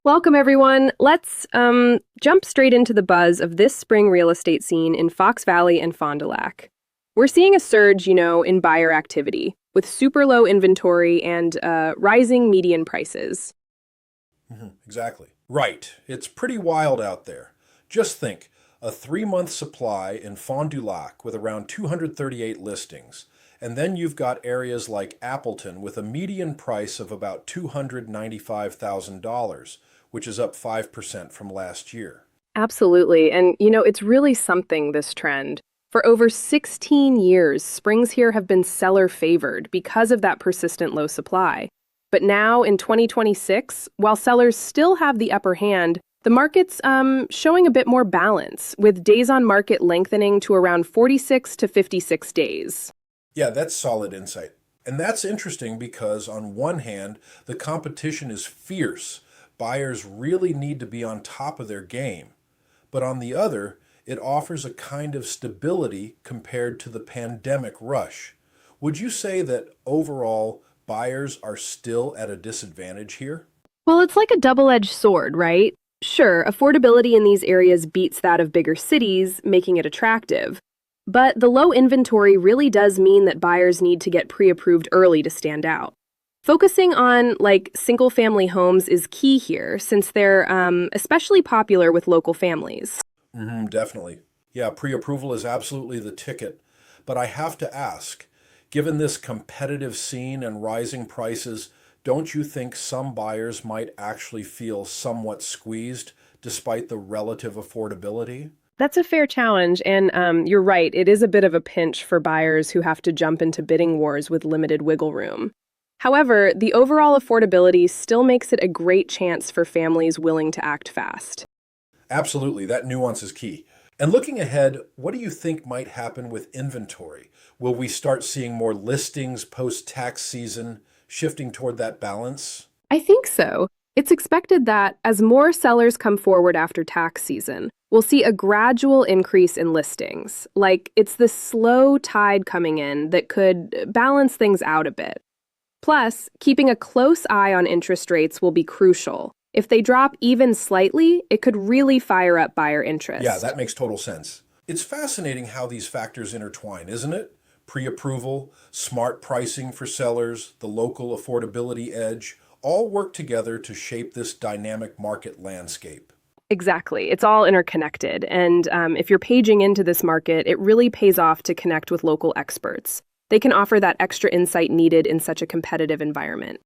Welcome, everyone. Let's jump straight into the buzz of this spring real estate scene in Fox Valley and Fond du Lac. We're seeing a surge, in buyer activity, with super low inventory and rising median prices. Exactly. Right. It's pretty wild out there. Just think, a 3-month supply in Fond du Lac with around 238 listings. And then you've got areas like Appleton with a median price of about $295,000, which is up 5% from last year. Absolutely. And, it's really something, this trend. For over 16 years, springs here have been seller favored because of that persistent low supply. But now in 2026, while sellers still have the upper hand, the market's showing a bit more balance, with days on market lengthening to around 46 to 56 days. Yeah, that's solid insight. And that's interesting because, on one hand, the competition is fierce. Buyers really need to be on top of their game. But on the other, it offers a kind of stability compared to the pandemic rush. Would you say that overall buyers are still at a disadvantage here? Well, it's like a double-edged sword, right? Sure, affordability in these areas beats that of bigger cities, making it attractive. But the low inventory really does mean that buyers need to get pre-approved early to stand out. Focusing on, single-family homes is key here, since they're especially popular with local families. Definitely. Yeah, pre-approval is absolutely the ticket. But I have to ask, given this competitive scene and rising prices, don't you think some buyers might actually feel somewhat squeezed despite the relative affordability? That's a fair challenge, and you're right, it is a bit of a pinch for buyers who have to jump into bidding wars with limited wiggle room. However, the overall affordability still makes it a great chance for families willing to act fast. Absolutely, that nuance is key. And looking ahead, what do you think might happen with inventory? Will we start seeing more listings post-tax season, shifting toward that balance? I think so. It's expected that as more sellers come forward after tax season, we'll see a gradual increase in listings. Like, it's the slow tide coming in that could balance things out a bit. Plus, keeping a close eye on interest rates will be crucial. If they drop even slightly, it could really fire up buyer Yeah, interest. that makes total sense. It's fascinating how these factors intertwine, isn't it? Pre-approval, smart pricing for sellers, the local affordability edge, all work together to shape this dynamic market landscape. Exactly. It's all interconnected. And if you're paging into this market, it really pays off to connect with local experts. They can offer that extra insight needed in such a competitive environment.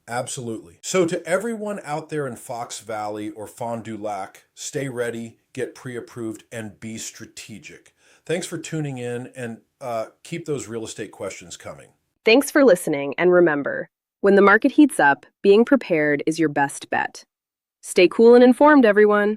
Absolutely. So, to everyone out there in Fox Valley or Fond du Lac, stay ready, get pre approved, and be strategic. Thanks for tuning in and keep those real estate questions coming. Thanks for listening, and remember, when the market heats up, being prepared is your best bet. Stay cool and informed, everyone.